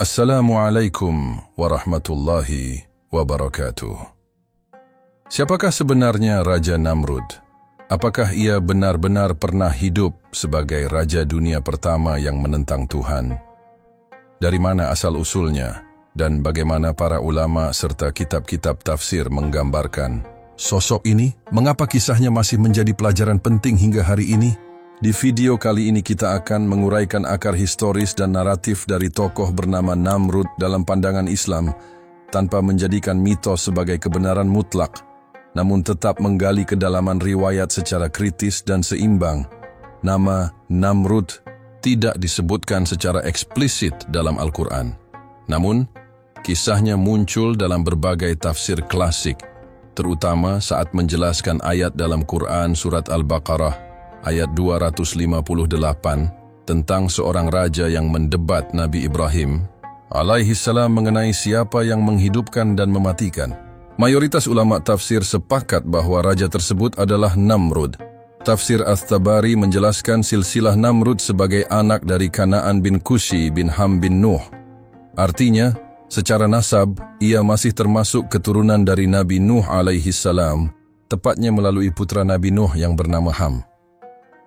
Assalamualaikum warahmatullahi wabarakatuh. Siapakah sebenarnya Raja Namrud? Apakah ia benar-benar pernah hidup sebagai raja dunia pertama yang menentang Tuhan? Dari mana asal-usulnya? Dan bagaimana para ulama serta kitab-kitab tafsir menggambarkan sosok ini? Mengapa kisahnya masih menjadi pelajaran penting hingga hari ini? Di video kali ini kita akan menguraikan akar historis dan naratif dari tokoh bernama Namrud dalam pandangan Islam tanpa menjadikan mitos sebagai kebenaran mutlak, namun tetap menggali kedalaman riwayat secara kritis dan seimbang. Nama Namrud tidak disebutkan secara eksplisit dalam Al-Quran. Namun, kisahnya muncul dalam berbagai tafsir klasik, terutama saat menjelaskan ayat dalam Quran surat Al-Baqarah ayat 258 tentang seorang raja yang mendebat Nabi Ibrahim alaihissalam mengenai siapa yang menghidupkan dan mematikan. Mayoritas ulama tafsir sepakat bahwa raja tersebut adalah Namrud. Tafsir Ats-Tabari menjelaskan silsilah Namrud sebagai anak dari Kanaan bin Kushi bin Ham bin Nuh. Artinya, secara nasab, ia masih termasuk keturunan dari Nabi Nuh alaihissalam, tepatnya melalui putra Nabi Nuh yang bernama Ham.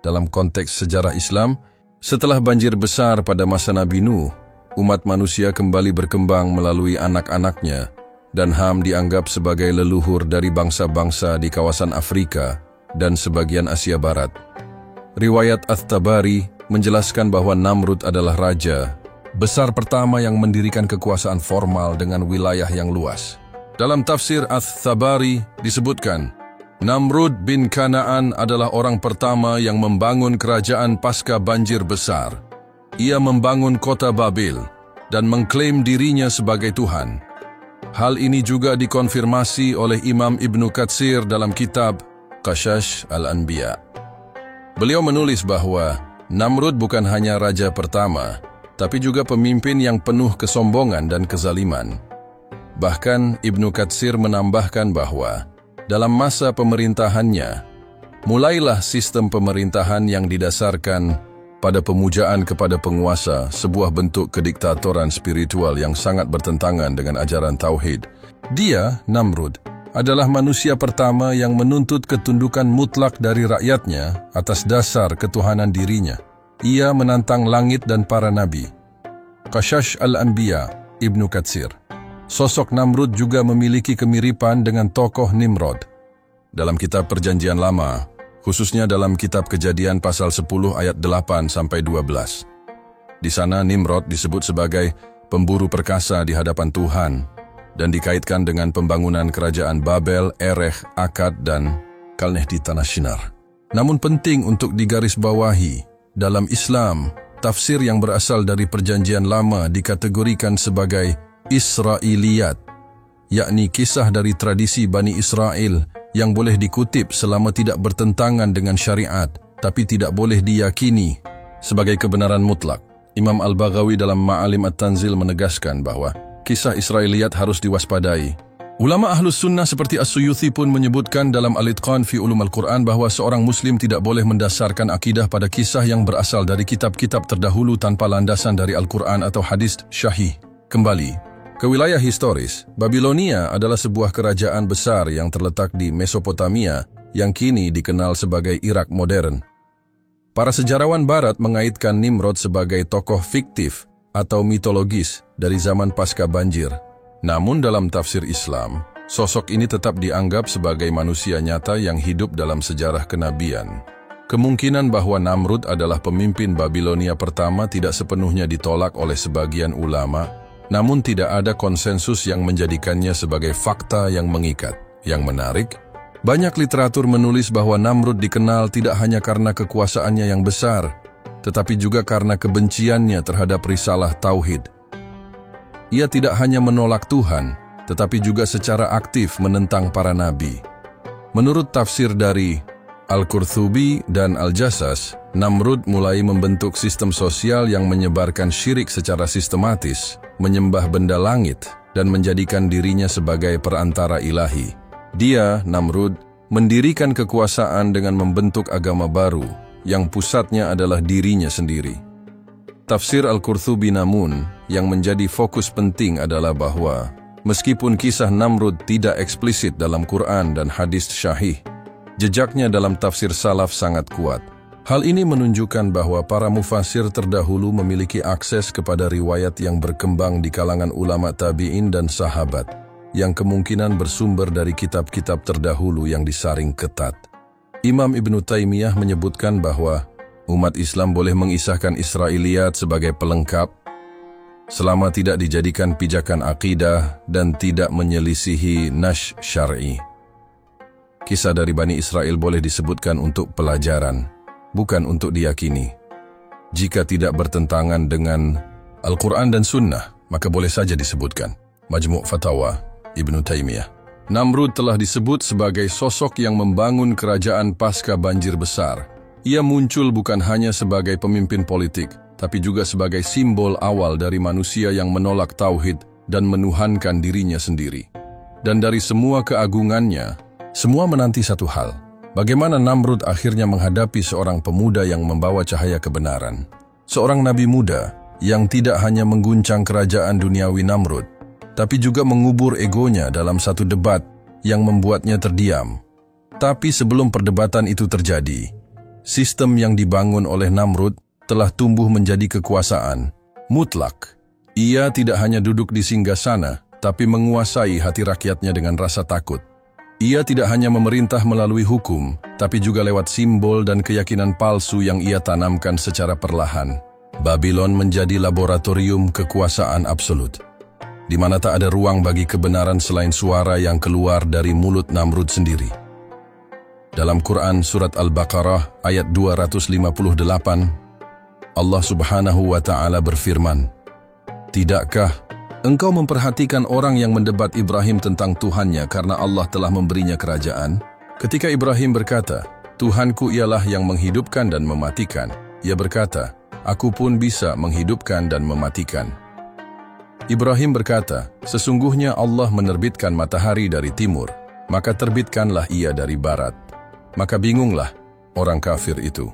Dalam konteks sejarah Islam, setelah banjir besar pada masa Nabi Nuh, umat manusia kembali berkembang melalui anak-anaknya, dan Ham dianggap sebagai leluhur dari bangsa-bangsa di kawasan Afrika dan sebagian Asia Barat. Riwayat Ats-Tabari menjelaskan bahwa Namrud adalah raja besar pertama yang mendirikan kekuasaan formal dengan wilayah yang luas. Dalam tafsir Ats-Tabari disebutkan, Namrud bin Kanaan adalah orang pertama yang membangun kerajaan pasca banjir besar. Ia membangun kota Babil dan mengklaim dirinya sebagai Tuhan. Hal ini juga dikonfirmasi oleh Imam Ibnu Katsir dalam kitab Qasas Al-Anbiya. Beliau menulis bahwa Namrud bukan hanya raja pertama, tapi juga pemimpin yang penuh kesombongan dan kezaliman. Bahkan Ibnu Katsir menambahkan bahwa dalam masa pemerintahannya, mulailah sistem pemerintahan yang didasarkan pada pemujaan kepada penguasa, sebuah bentuk kediktatoran spiritual yang sangat bertentangan dengan ajaran Tauhid. Dia, Namrud, adalah manusia pertama yang menuntut ketundukan mutlak dari rakyatnya atas dasar ketuhanan dirinya. Ia menantang langit dan para nabi. Qasas Al-Anbiya, Ibnu Katsir. Sosok Namrud juga memiliki kemiripan dengan tokoh Nimrod. Dalam kitab Perjanjian Lama, khususnya dalam kitab Kejadian pasal 10 ayat 8-12. Di sana Nimrod disebut sebagai pemburu perkasa di hadapan Tuhan dan dikaitkan dengan pembangunan kerajaan Babel, Erech, Akkad, dan Kalneh di Tanah Shinar. Namun penting untuk digarisbawahi, dalam Islam, tafsir yang berasal dari Perjanjian Lama dikategorikan sebagai Israiliyat, yakni kisah dari tradisi Bani Israel yang boleh dikutip selama tidak bertentangan dengan syariat, tapi tidak boleh diyakini sebagai kebenaran mutlak. Imam Al-Baghawi dalam Ma'alim At-Tanzil menegaskan bahwa kisah Israiliyat harus diwaspadai. Ulama Ahlus Sunnah seperti As-Suyuti pun menyebutkan dalam Al-Itqan fi Ulum Al-Quran bahwa seorang Muslim tidak boleh mendasarkan akidah pada kisah yang berasal dari kitab-kitab terdahulu tanpa landasan dari Al-Quran atau hadis syahih. Kembali ke wilayah historis, Babilonia adalah sebuah kerajaan besar yang terletak di Mesopotamia yang kini dikenal sebagai Irak modern. Para sejarawan barat mengaitkan Nimrod sebagai tokoh fiktif atau mitologis dari zaman pasca banjir. Namun dalam tafsir Islam, sosok ini tetap dianggap sebagai manusia nyata yang hidup dalam sejarah kenabian. Kemungkinan bahwa Namrud adalah pemimpin Babilonia pertama tidak sepenuhnya ditolak oleh sebagian ulama, namun tidak ada konsensus yang menjadikannya sebagai fakta yang mengikat. Yang menarik, banyak literatur menulis bahwa Namrud dikenal tidak hanya karena kekuasaannya yang besar, tetapi juga karena kebenciannya terhadap risalah Tauhid. Ia tidak hanya menolak Tuhan, tetapi juga secara aktif menentang para nabi. Menurut tafsir dari Al-Qurtubi dan Al-Jassas, Namrud mulai membentuk sistem sosial yang menyebarkan syirik secara sistematis, menyembah benda langit, dan menjadikan dirinya sebagai perantara ilahi. Dia, Namrud, mendirikan kekuasaan dengan membentuk agama baru, yang pusatnya adalah dirinya sendiri. Tafsir Al-Qurtubi namun, yang menjadi fokus penting adalah bahwa meskipun kisah Namrud tidak eksplisit dalam Quran dan hadis syahih, jejaknya dalam tafsir salaf sangat kuat. Hal ini menunjukkan bahwa para mufasir terdahulu memiliki akses kepada riwayat yang berkembang di kalangan ulama tabi'in dan sahabat, yang kemungkinan bersumber dari kitab-kitab terdahulu yang disaring ketat. Imam Ibnu Taimiyah menyebutkan bahwa umat Islam boleh mengisahkan Israiliyat sebagai pelengkap, selama tidak dijadikan pijakan akidah dan tidak menyelisihi nash syar'i. Kisah dari Bani Israel boleh disebutkan untuk pelajaran, bukan untuk diyakini. Jika tidak bertentangan dengan Al-Quran dan Sunnah, maka boleh saja disebutkan. Majmu' Fatawa Ibnu Taimiyah. Namrud telah disebut sebagai sosok yang membangun kerajaan pasca banjir besar. Ia muncul bukan hanya sebagai pemimpin politik, tapi juga sebagai simbol awal dari manusia yang menolak tauhid dan menuhankan dirinya sendiri. Dan dari semua keagungannya, semua menanti satu hal. Bagaimana Namrud akhirnya menghadapi seorang pemuda yang membawa cahaya kebenaran. Seorang nabi muda yang tidak hanya mengguncang kerajaan duniawi Namrud, tapi juga mengubur egonya dalam satu debat yang membuatnya terdiam. Tapi sebelum perdebatan itu terjadi, sistem yang dibangun oleh Namrud telah tumbuh menjadi kekuasaan mutlak. Ia tidak hanya duduk di singgasana, tapi menguasai hati rakyatnya dengan rasa takut. Ia tidak hanya memerintah melalui hukum, tapi juga lewat simbol dan keyakinan palsu yang ia tanamkan secara perlahan. Babylon menjadi laboratorium kekuasaan absolut, di mana tak ada ruang bagi kebenaran selain suara yang keluar dari mulut Namrud sendiri. Dalam Quran Surat Al-Baqarah ayat 258, Allah Subhanahu wa Ta'ala berfirman, "Tidakkah engkau memperhatikan orang yang mendebat Ibrahim tentang Tuhannya karena Allah telah memberinya kerajaan? Ketika Ibrahim berkata, 'Tuhanku ialah yang menghidupkan dan mematikan,' ia berkata, 'Aku pun bisa menghidupkan dan mematikan.' Ibrahim berkata, 'Sesungguhnya Allah menerbitkan matahari dari timur, maka terbitkanlah ia dari barat.' Maka bingunglah orang kafir itu.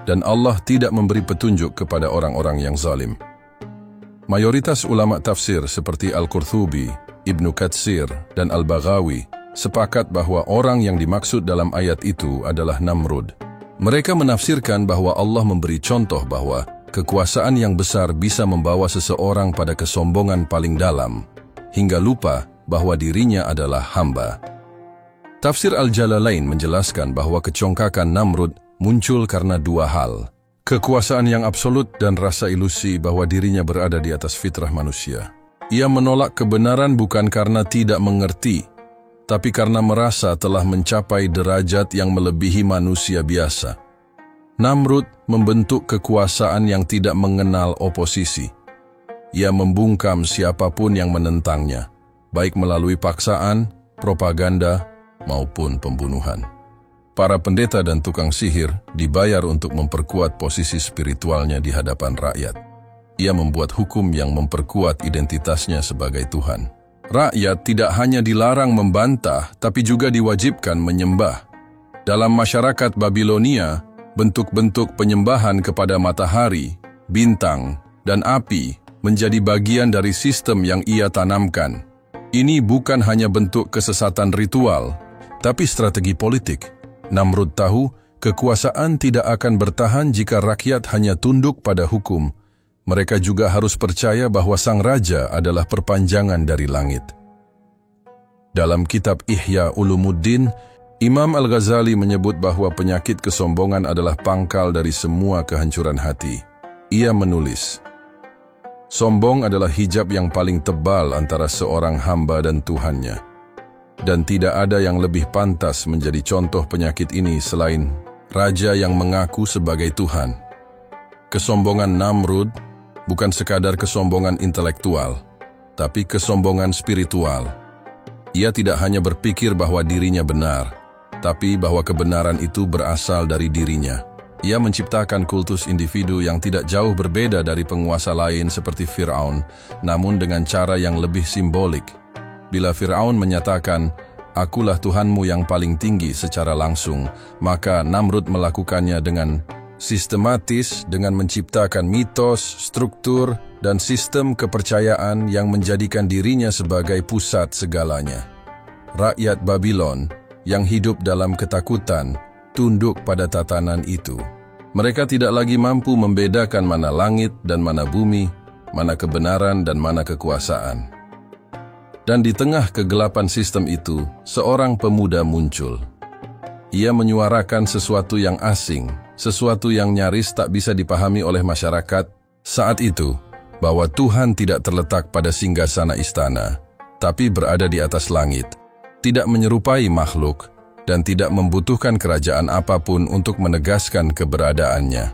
Dan Allah tidak memberi petunjuk kepada orang-orang yang zalim." Mayoritas ulama tafsir seperti Al-Qurtubi, Ibnu Katsir, dan Al-Baghawi sepakat bahwa orang yang dimaksud dalam ayat itu adalah Namrud. Mereka menafsirkan bahwa Allah memberi contoh bahwa kekuasaan yang besar bisa membawa seseorang pada kesombongan paling dalam, hingga lupa bahwa dirinya adalah hamba. Tafsir Al-Jalalain menjelaskan bahwa kecongkakan Namrud muncul karena dua hal: kekuasaan yang absolut dan rasa ilusi bahwa dirinya berada di atas fitrah manusia. Ia menolak kebenaran bukan karena tidak mengerti, tapi karena merasa telah mencapai derajat yang melebihi manusia biasa. Namrud membentuk kekuasaan yang tidak mengenal oposisi. Ia membungkam siapapun yang menentangnya, baik melalui paksaan, propaganda, maupun pembunuhan. Para pendeta dan tukang sihir dibayar untuk memperkuat posisi spiritualnya di hadapan rakyat. Ia membuat hukum yang memperkuat identitasnya sebagai Tuhan. Rakyat tidak hanya dilarang membantah, tapi juga diwajibkan menyembah. Dalam masyarakat Babilonia, bentuk-bentuk penyembahan kepada matahari, bintang, dan api menjadi bagian dari sistem yang ia tanamkan. Ini bukan hanya bentuk kesesatan ritual, tapi strategi politik. Namrud tahu kekuasaan tidak akan bertahan jika rakyat hanya tunduk pada hukum. Mereka juga harus percaya bahwa sang raja adalah perpanjangan dari langit. Dalam kitab Ihya Ulumuddin, Imam Al-Ghazali menyebut bahwa penyakit kesombongan adalah pangkal dari semua kehancuran hati. Ia menulis, "Sombong adalah hijab yang paling tebal antara seorang hamba dan Tuhannya. Dan tidak ada yang lebih pantas menjadi contoh penyakit ini selain raja yang mengaku sebagai Tuhan." Kesombongan Namrud bukan sekadar kesombongan intelektual, tapi kesombongan spiritual. Ia tidak hanya berpikir bahwa dirinya benar, tapi bahwa kebenaran itu berasal dari dirinya. Ia menciptakan kultus individu yang tidak jauh berbeda dari penguasa lain seperti Fir'aun, namun dengan cara yang lebih simbolik. Bila Fir'aun menyatakan, "Akulah Tuhanmu yang paling tinggi" secara langsung, maka Namrud melakukannya dengan sistematis dengan menciptakan mitos, struktur, dan sistem kepercayaan yang menjadikan dirinya sebagai pusat segalanya. Rakyat Babylon yang hidup dalam ketakutan tunduk pada tatanan itu. Mereka tidak lagi mampu membedakan mana langit dan mana bumi, mana kebenaran dan mana kekuasaan. Dan di tengah kegelapan sistem itu, seorang pemuda muncul. Ia menyuarakan sesuatu yang asing, sesuatu yang nyaris tak bisa dipahami oleh masyarakat saat itu, bahwa Tuhan tidak terletak pada singgasana istana, tapi berada di atas langit, tidak menyerupai makhluk, dan tidak membutuhkan kerajaan apapun untuk menegaskan keberadaannya.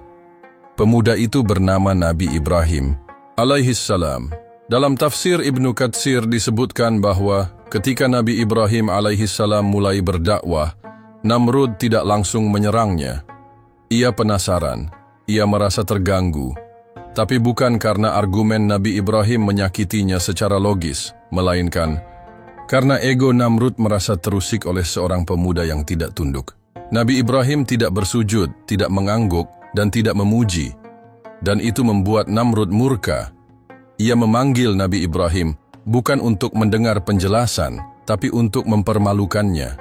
Pemuda itu bernama Nabi Ibrahim alaihissalam. Dalam tafsir Ibnu Katsir disebutkan bahwa ketika Nabi Ibrahim alaihissalam mulai berdakwah, Namrud tidak langsung menyerangnya. Ia penasaran, ia merasa terganggu, tapi bukan karena argumen Nabi Ibrahim menyakitinya secara logis, melainkan karena ego Namrud merasa terusik oleh seorang pemuda yang tidak tunduk. Nabi Ibrahim tidak bersujud, tidak mengangguk, dan tidak memuji, dan itu membuat Namrud murka. Ia memanggil Nabi Ibrahim bukan untuk mendengar penjelasan, tapi untuk mempermalukannya.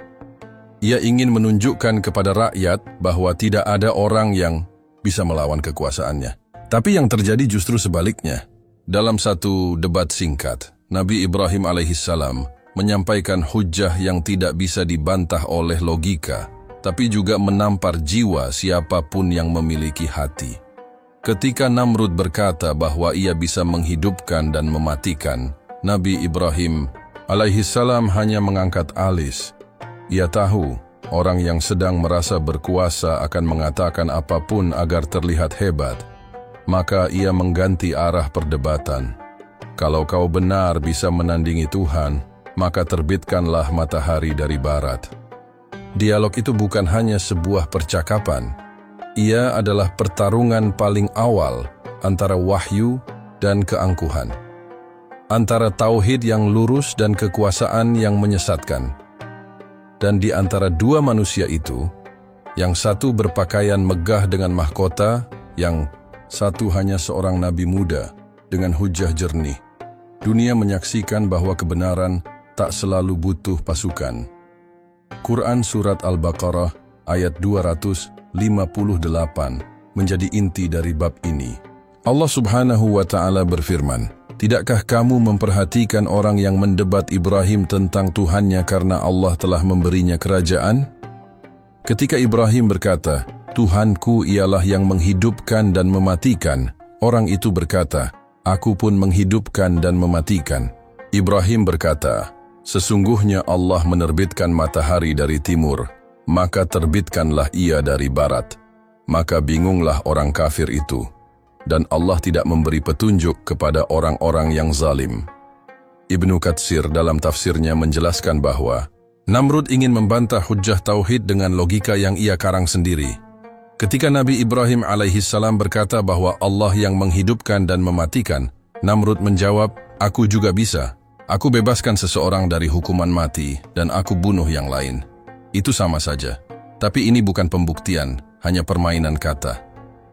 Ia ingin menunjukkan kepada rakyat bahwa tidak ada orang yang bisa melawan kekuasaannya. Tapi yang terjadi justru sebaliknya. Dalam satu debat singkat, Nabi Ibrahim alaihissalam menyampaikan hujjah yang tidak bisa dibantah oleh logika, tapi juga menampar jiwa siapapun yang memiliki hati. Ketika Namrud berkata bahwa ia bisa menghidupkan dan mematikan, Nabi Ibrahim alaihissalam hanya mengangkat alis. Ia tahu orang yang sedang merasa berkuasa akan mengatakan apapun agar terlihat hebat. Maka ia mengganti arah perdebatan. Kalau kau benar bisa menandingi Tuhan, maka terbitkanlah matahari dari barat. Dialog itu bukan hanya sebuah percakapan. Ia adalah pertarungan paling awal antara wahyu dan keangkuhan. Antara tauhid yang lurus dan kekuasaan yang menyesatkan. Dan di antara dua manusia itu, yang satu berpakaian megah dengan mahkota, yang satu hanya seorang nabi muda dengan hujah jernih. Dunia menyaksikan bahwa kebenaran tak selalu butuh pasukan. Quran Surat Al-Baqarah ayat 258 menjadi inti dari bab ini. Allah Subhanahu wa Ta'ala berfirman, "Tidakkah kamu memperhatikan orang yang mendebat Ibrahim tentang Tuhannya karena Allah telah memberinya kerajaan?" Ketika Ibrahim berkata, "Tuhanku ialah yang menghidupkan dan mematikan," orang itu berkata, "Aku pun menghidupkan dan mematikan." Ibrahim berkata, "Sesungguhnya Allah menerbitkan matahari dari timur, maka terbitkanlah ia dari barat." Maka bingunglah orang kafir itu, dan Allah tidak memberi petunjuk kepada orang-orang yang zalim. Ibnu Katsir dalam tafsirnya menjelaskan bahwa Namrud ingin membantah hujjah tauhid dengan logika yang ia karang sendiri. Ketika Nabi Ibrahim alaihissalam berkata bahwa Allah yang menghidupkan dan mematikan, Namrud menjawab, "Aku juga bisa. Aku bebaskan seseorang dari hukuman mati dan aku bunuh yang lain. Itu sama saja. Tapi ini bukan pembuktian, hanya permainan kata."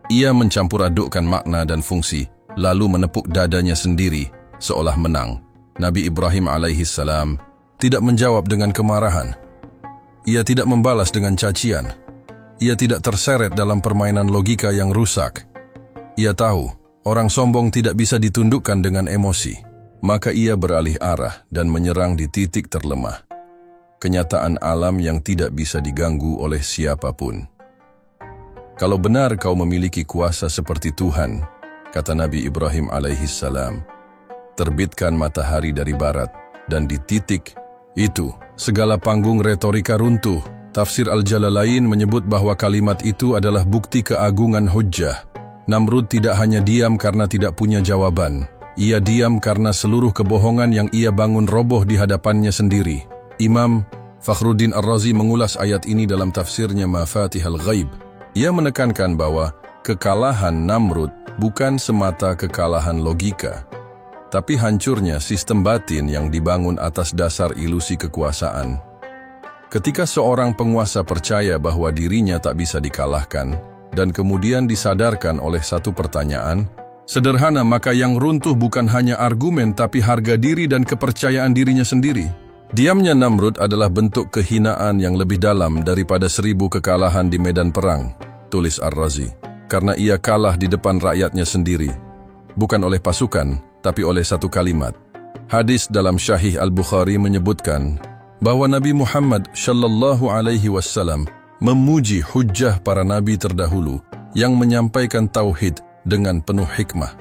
Ia mencampur adukkan makna dan fungsi, lalu menepuk dadanya sendiri, seolah menang. Nabi Ibrahim alaihissalam tidak menjawab dengan kemarahan. Ia tidak membalas dengan cacian. Ia tidak terseret dalam permainan logika yang rusak. Ia tahu, orang sombong tidak bisa ditundukkan dengan emosi. Maka ia beralih arah dan menyerang di titik terlemah. Kenyataan alam yang tidak bisa diganggu oleh siapapun. "Kalau benar kau memiliki kuasa seperti Tuhan," kata Nabi Ibrahim alaihissalam, "terbitkan matahari dari barat," dan di titik itu, segala panggung retorika runtuh. Tafsir Al-Jalalain menyebut bahwa kalimat itu adalah bukti keagungan hujjah. Namrud tidak hanya diam karena tidak punya jawaban. Ia diam karena seluruh kebohongan yang ia bangun roboh di hadapannya sendiri. Imam Fakhruddin Ar-Razi mengulas ayat ini dalam tafsirnya Mafatihul Ghaib. Ia menekankan bahwa kekalahan Namrud bukan semata kekalahan logika, tapi hancurnya sistem batin yang dibangun atas dasar ilusi kekuasaan. Ketika seorang penguasa percaya bahwa dirinya tak bisa dikalahkan, dan kemudian disadarkan oleh satu pertanyaan, sederhana, maka yang runtuh bukan hanya argumen tapi harga diri dan kepercayaan dirinya sendiri. Diamnya Namrud adalah bentuk kehinaan yang lebih dalam daripada 1000 kekalahan di medan perang, tulis Ar-Razi, karena ia kalah di depan rakyatnya sendiri, bukan oleh pasukan, tapi oleh satu kalimat. Hadis dalam Sahih Al-Bukhari menyebutkan bahwa Nabi Muhammad Shallallahu Alaihi Wasallam memuji hujjah para nabi terdahulu yang menyampaikan tauhid dengan penuh hikmah.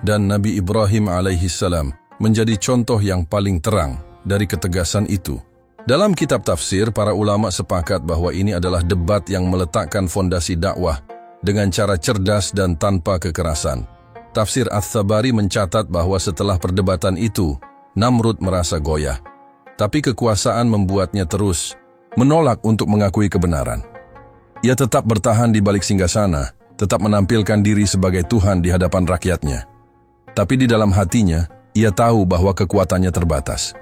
Dan Nabi Ibrahim alaihi salam menjadi contoh yang paling terang dari ketegasan itu. Dalam kitab tafsir, para ulama sepakat bahwa ini adalah debat yang meletakkan fondasi dakwah dengan cara cerdas dan tanpa kekerasan. Tafsir Ats-Tsabari mencatat bahwa setelah perdebatan itu, Namrud merasa goyah. Tapi kekuasaan membuatnya terus menolak untuk mengakui kebenaran. Ia tetap bertahan di balik singgasana, tetap menampilkan diri sebagai Tuhan di hadapan rakyatnya. Tapi di dalam hatinya, ia tahu bahwa kekuatannya terbatas.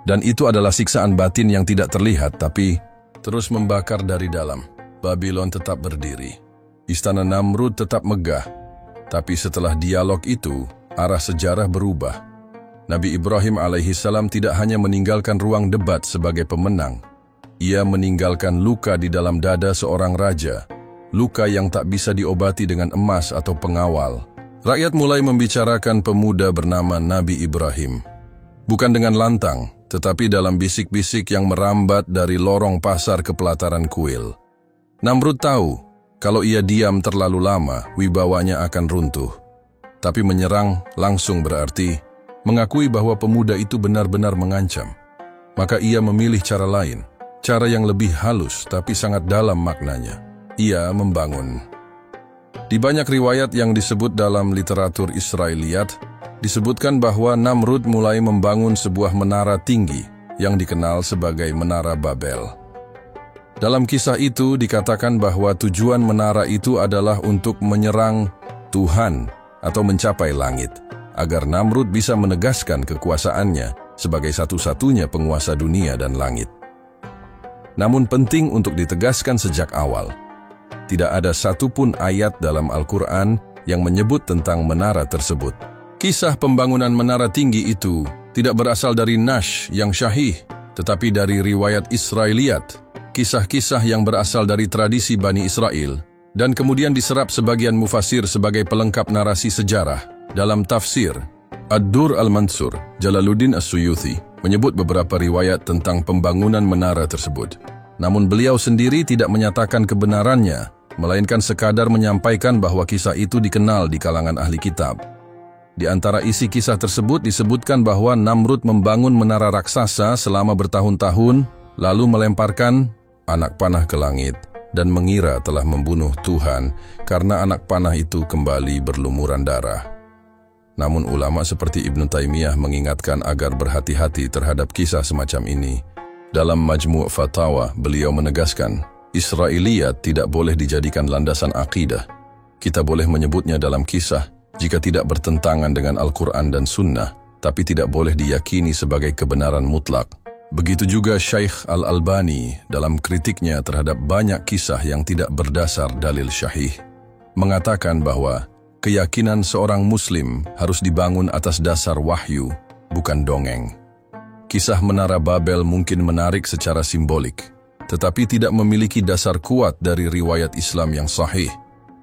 Dan itu adalah siksaan batin yang tidak terlihat, tapi terus membakar dari dalam. Babylon tetap berdiri. Istana Namrud tetap megah. Tapi setelah dialog itu, arah sejarah berubah. Nabi Ibrahim alaihissalam tidak hanya meninggalkan ruang debat sebagai pemenang. Ia meninggalkan luka di dalam dada seorang raja. Luka yang tak bisa diobati dengan emas atau pengawal. Rakyat mulai membicarakan pemuda bernama Nabi Ibrahim. Bukan dengan lantang, tetapi dalam bisik-bisik yang merambat dari lorong pasar ke pelataran kuil. Namrud tahu, kalau ia diam terlalu lama, wibawanya akan runtuh. Tapi menyerang langsung berarti mengakui bahwa pemuda itu benar-benar mengancam. Maka ia memilih cara lain, cara yang lebih halus tapi sangat dalam maknanya. Ia membangun. Di banyak riwayat yang disebut dalam literatur Israiliyat, disebutkan bahwa Namrud mulai membangun sebuah menara tinggi yang dikenal sebagai Menara Babel. Dalam kisah itu dikatakan bahwa tujuan menara itu adalah untuk menyerang Tuhan atau mencapai langit, agar Namrud bisa menegaskan kekuasaannya sebagai satu-satunya penguasa dunia dan langit. Namun penting untuk ditegaskan sejak awal, tidak ada satupun ayat dalam Al-Quran yang menyebut tentang menara tersebut. Kisah pembangunan menara tinggi itu tidak berasal dari Nash yang syahih, tetapi dari riwayat Israiliyat, kisah-kisah yang berasal dari tradisi Bani Israel, dan kemudian diserap sebagian mufasir sebagai pelengkap narasi sejarah. Dalam tafsir Ad-Dur Al-Mansur, Jalaluddin As-Suyuti menyebut beberapa riwayat tentang pembangunan menara tersebut. Namun beliau sendiri tidak menyatakan kebenarannya, melainkan sekadar menyampaikan bahwa kisah itu dikenal di kalangan ahli kitab. Di antara isi kisah tersebut disebutkan bahwa Namrud membangun menara raksasa selama bertahun-tahun, lalu melemparkan anak panah ke langit dan mengira telah membunuh Tuhan karena anak panah itu kembali berlumuran darah. Namun ulama seperti Ibnu Taimiyah mengingatkan agar berhati-hati terhadap kisah semacam ini. Dalam Majmu' Fatawa, beliau menegaskan, Israiliyat tidak boleh dijadikan landasan akidah. Kita boleh menyebutnya dalam kisah jika tidak bertentangan dengan Al-Quran dan Sunnah, tapi tidak boleh diyakini sebagai kebenaran mutlak. Begitu juga Syekh Al-Albani dalam kritiknya terhadap banyak kisah yang tidak berdasar dalil syahih, mengatakan bahwa keyakinan seorang Muslim harus dibangun atas dasar wahyu, bukan dongeng. Kisah Menara Babel mungkin menarik secara simbolik, tetapi tidak memiliki dasar kuat dari riwayat Islam yang sahih.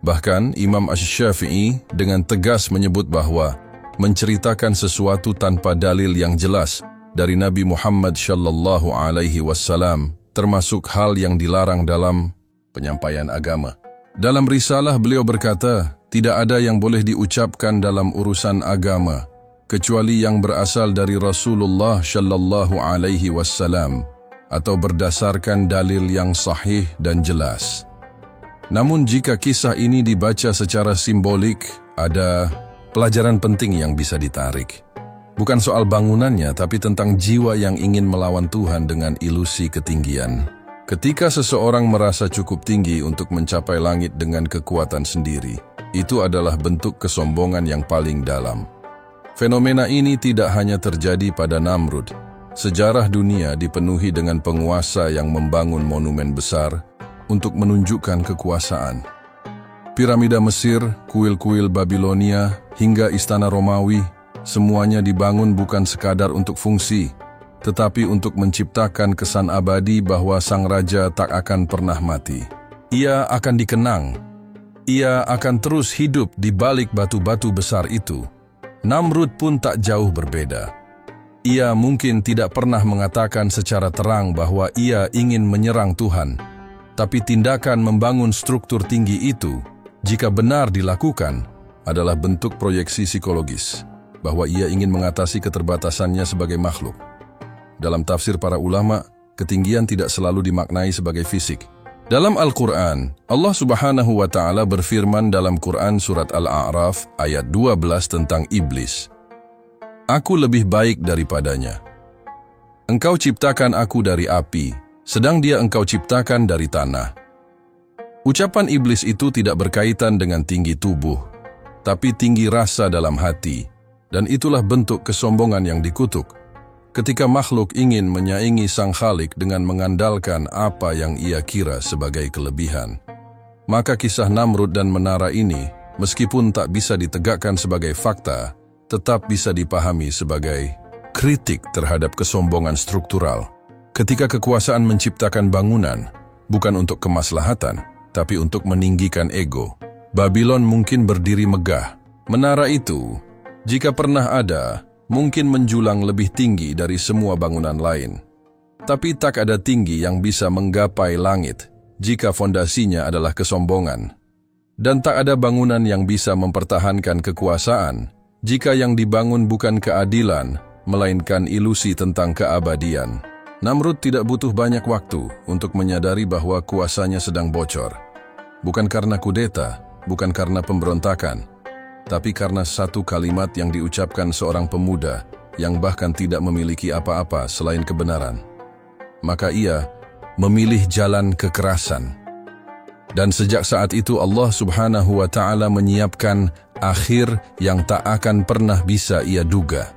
Bahkan Imam Asy-Syafi'i dengan tegas menyebut bahwa menceritakan sesuatu tanpa dalil yang jelas dari Nabi Muhammad Shallallahu Alaihi Wasallam termasuk hal yang dilarang dalam penyampaian agama. Dalam risalah beliau berkata, tidak ada yang boleh diucapkan dalam urusan agama kecuali yang berasal dari Rasulullah Shallallahu Alaihi Wasallam atau berdasarkan dalil yang sahih dan jelas. Namun jika kisah ini dibaca secara simbolik, ada pelajaran penting yang bisa ditarik. Bukan soal bangunannya, tapi tentang jiwa yang ingin melawan Tuhan dengan ilusi ketinggian. Ketika seseorang merasa cukup tinggi untuk mencapai langit dengan kekuatan sendiri, itu adalah bentuk kesombongan yang paling dalam. Fenomena ini tidak hanya terjadi pada Namrud. Sejarah dunia dipenuhi dengan penguasa yang membangun monumen besar untuk menunjukkan kekuasaan. Piramida Mesir, kuil-kuil Babilonia, hingga istana Romawi, semuanya dibangun bukan sekadar untuk fungsi, tetapi untuk menciptakan kesan abadi bahwa sang raja tak akan pernah mati. Ia akan dikenang. Ia akan terus hidup di balik batu-batu besar itu. Namrud pun tak jauh berbeda. Ia mungkin tidak pernah mengatakan secara terang bahwa ia ingin menyerang Tuhan, tapi tindakan membangun struktur tinggi itu, jika benar dilakukan, adalah bentuk proyeksi psikologis, bahwa ia ingin mengatasi keterbatasannya sebagai makhluk. Dalam tafsir para ulama, ketinggian tidak selalu dimaknai sebagai fisik. Dalam Al-Quran, Allah Subhanahu wa Ta'ala berfirman dalam Quran Surat Al-A'raf ayat 12 tentang iblis. Aku lebih baik daripadanya. Engkau ciptakan aku dari api, sedang dia engkau ciptakan dari tanah. Ucapan iblis itu tidak berkaitan dengan tinggi tubuh, tapi tinggi rasa dalam hati, dan itulah bentuk kesombongan yang dikutuk. Ketika makhluk ingin menyaingi sang Khalik dengan mengandalkan apa yang ia kira sebagai kelebihan. Maka kisah Namrud dan menara ini, meskipun tak bisa ditegakkan sebagai fakta, tetap bisa dipahami sebagai kritik terhadap kesombongan struktural. Ketika kekuasaan menciptakan bangunan, bukan untuk kemaslahatan, tapi untuk meninggikan ego. Babylon mungkin berdiri megah. Menara itu, jika pernah ada, mungkin menjulang lebih tinggi dari semua bangunan lain. Tapi tak ada tinggi yang bisa menggapai langit jika fondasinya adalah kesombongan. Dan tak ada bangunan yang bisa mempertahankan kekuasaan jika yang dibangun bukan keadilan, melainkan ilusi tentang keabadian. Namrud tidak butuh banyak waktu untuk menyadari bahwa kuasanya sedang bocor. Bukan karena kudeta, bukan karena pemberontakan, tapi karena satu kalimat yang diucapkan seorang pemuda yang bahkan tidak memiliki apa-apa selain kebenaran. Maka ia memilih jalan kekerasan. Dan sejak saat itu Allah Subhanahu wa Ta'ala menyiapkan akhir yang tak akan pernah bisa ia duga.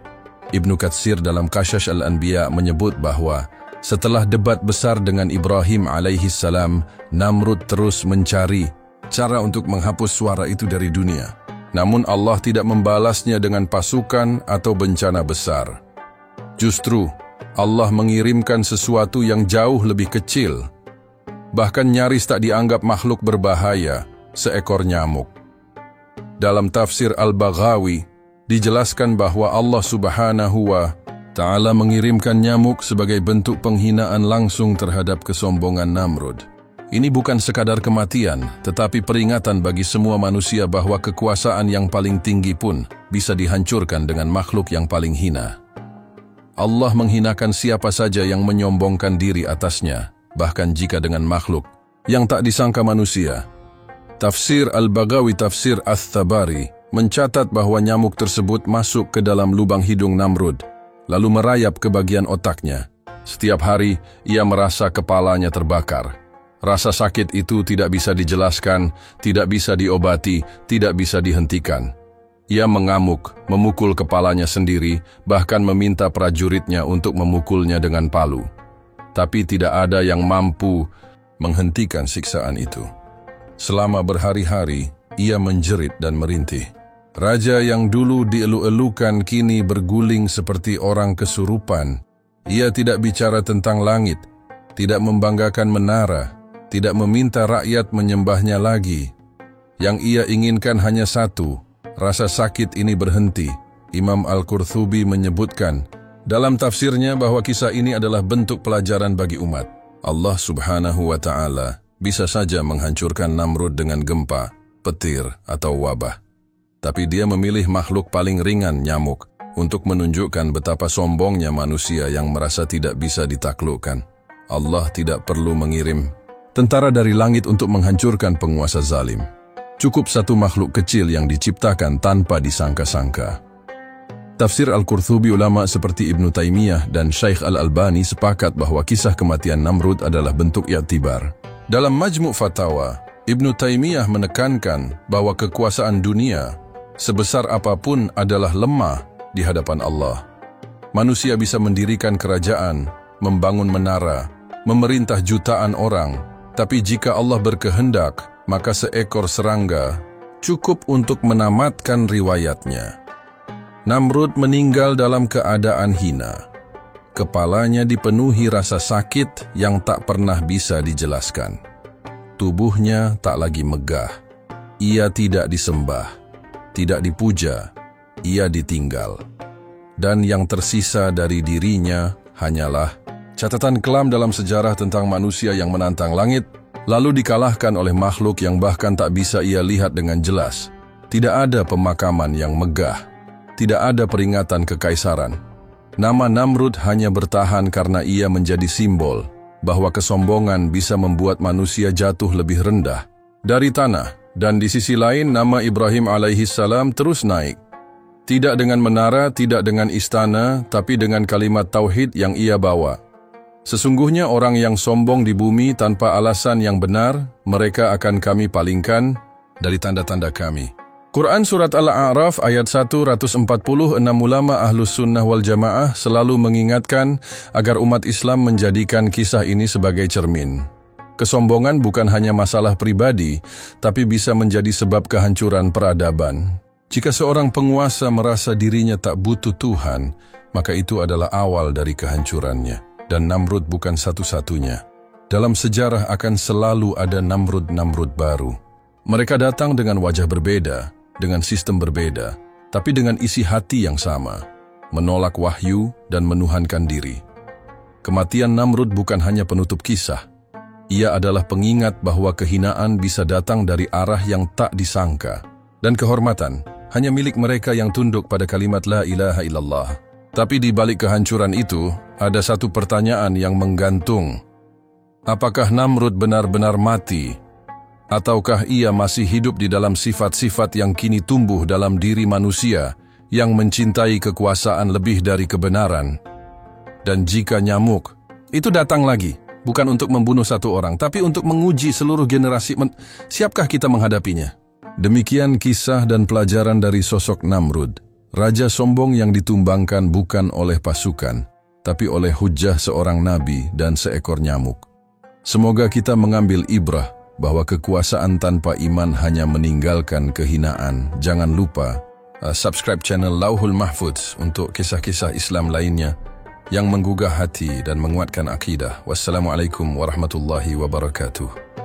Ibnu Katsir dalam Qasas Al-Anbiya menyebut bahwa setelah debat besar dengan Ibrahim alaihi salam, Namrud terus mencari cara untuk menghapus suara itu dari dunia. Namun Allah tidak membalasnya dengan pasukan atau bencana besar. Justru, Allah mengirimkan sesuatu yang jauh lebih kecil, bahkan nyaris tak dianggap makhluk berbahaya, seekor nyamuk. Dalam tafsir Al-Baghawi, dijelaskan bahwa Allah Subhanahu wa Ta'ala mengirimkan nyamuk sebagai bentuk penghinaan langsung terhadap kesombongan Namrud. Ini bukan sekadar kematian, tetapi peringatan bagi semua manusia bahwa kekuasaan yang paling tinggi pun bisa dihancurkan dengan makhluk yang paling hina. Allah menghinakan siapa saja yang menyombongkan diri atasnya, bahkan jika dengan makhluk yang tak disangka manusia. Tafsir Al-Baghawi Tafsir Ats-Tabari mencatat bahwa nyamuk tersebut masuk ke dalam lubang hidung Namrud, lalu merayap ke bagian otaknya. Setiap hari, ia merasa kepalanya terbakar. Rasa sakit itu tidak bisa dijelaskan, tidak bisa diobati, tidak bisa dihentikan. Ia mengamuk, memukul kepalanya sendiri, bahkan meminta prajuritnya untuk memukulnya dengan palu. Tapi tidak ada yang mampu menghentikan siksaan itu. Selama berhari-hari, ia menjerit dan merintih. Raja yang dulu dielu-elukan kini berguling seperti orang kesurupan. Ia tidak bicara tentang langit, tidak membanggakan menara, tidak meminta rakyat menyembahnya lagi. Yang ia inginkan hanya satu, rasa sakit ini berhenti. Imam Al-Qurtubi menyebutkan dalam tafsirnya bahwa kisah ini adalah bentuk pelajaran bagi umat. Allah Subhanahu wa Ta'ala bisa saja menghancurkan Namrud dengan gempa, petir, atau wabah. Tapi dia memilih makhluk paling ringan, nyamuk, untuk menunjukkan betapa sombongnya manusia yang merasa tidak bisa ditaklukkan. Allah tidak perlu mengirim tentara dari langit untuk menghancurkan penguasa zalim. Cukup satu makhluk kecil yang diciptakan tanpa disangka-sangka. Tafsir Al-Qurtubi, ulama seperti Ibnu Taimiyah dan Syekh Al-Albani sepakat bahwa kisah kematian Namrud adalah bentuk i'tibar. Dalam Majmu' Fatawa, Ibnu Taimiyah menekankan bahwa kekuasaan dunia sebesar apapun adalah lemah di hadapan Allah. Manusia bisa mendirikan kerajaan, membangun menara, memerintah jutaan orang, tapi jika Allah berkehendak, maka seekor serangga cukup untuk menamatkan riwayatnya. Namrud meninggal dalam keadaan hina. Kepalanya dipenuhi rasa sakit yang tak pernah bisa dijelaskan. Tubuhnya tak lagi megah. Ia tidak disembah, tidak dipuja, ia ditinggal. Dan yang tersisa dari dirinya hanyalah catatan kelam dalam sejarah tentang manusia yang menantang langit, lalu dikalahkan oleh makhluk yang bahkan tak bisa ia lihat dengan jelas. Tidak ada pemakaman yang megah. Tidak ada peringatan kekaisaran. Nama Namrud hanya bertahan karena ia menjadi simbol bahwa kesombongan bisa membuat manusia jatuh lebih rendah dari tanah. Dan di sisi lain, nama Ibrahim alaihissalam terus naik. Tidak dengan menara, tidak dengan istana, tapi dengan kalimat tauhid yang ia bawa. Sesungguhnya orang yang sombong di bumi tanpa alasan yang benar, mereka akan kami palingkan dari tanda-tanda kami. Quran Surat Al-A'raf ayat 146 ulama Ahlus Sunnah wal Jamaah selalu mengingatkan agar umat Islam menjadikan kisah ini sebagai cermin. Kesombongan bukan hanya masalah pribadi, tapi bisa menjadi sebab kehancuran peradaban. Jika seorang penguasa merasa dirinya tak butuh Tuhan, maka itu adalah awal dari kehancurannya. Dan Namrud bukan satu-satunya. Dalam sejarah akan selalu ada Namrud-Namrud baru. Mereka datang dengan wajah berbeda, dengan sistem berbeda, tapi dengan isi hati yang sama, menolak wahyu dan menuhankan diri. Kematian Namrud bukan hanya penutup kisah. Ia adalah pengingat bahwa kehinaan bisa datang dari arah yang tak disangka, dan kehormatan hanya milik mereka yang tunduk pada kalimat La ilaha illallah. Tapi di balik kehancuran itu, ada satu pertanyaan yang menggantung. Apakah Namrud benar-benar mati? Ataukah ia masih hidup di dalam sifat-sifat yang kini tumbuh dalam diri manusia yang mencintai kekuasaan lebih dari kebenaran? Dan jika nyamuk itu datang lagi, bukan untuk membunuh satu orang, tapi untuk menguji seluruh generasi, siapkah kita menghadapinya? Demikian kisah dan pelajaran dari sosok Namrud, raja sombong yang ditumbangkan bukan oleh pasukan, tapi oleh hujjah seorang nabi dan seekor nyamuk. Semoga kita mengambil ibrah bahwa kekuasaan tanpa iman hanya meninggalkan kehinaan. Jangan lupa subscribe channel Lauhul Mahfudz untuk kisah-kisah Islam lainnya yang menggugah hati dan menguatkan akidah. Wassalamualaikum warahmatullahi wabarakatuh.